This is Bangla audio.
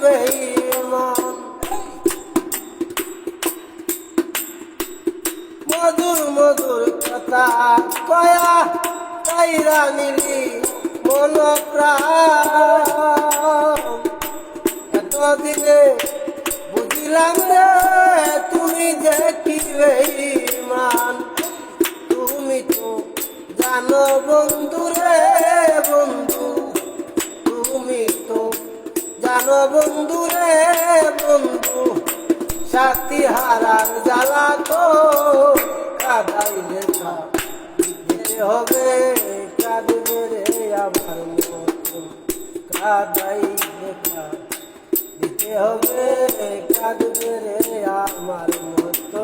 বেঈমান। মধুর মধুর কথা কয়া কাইরা নিলি মন প্রাণ। এতদিনে বুঝিলাম রে তুমি যে কি বেঈমান। তুমি তো জানো বন্ধু রে বন্ধু, তুমি তো জানো বন্ধু রে বন্ধু, সাথী হারার জ্বালা তো কাঁদাইলে দিতে হবে, কাঁদবে রে আমার মতো কাঁদাইলে দিতে হবে, কাঁদবে রে আমার মতো।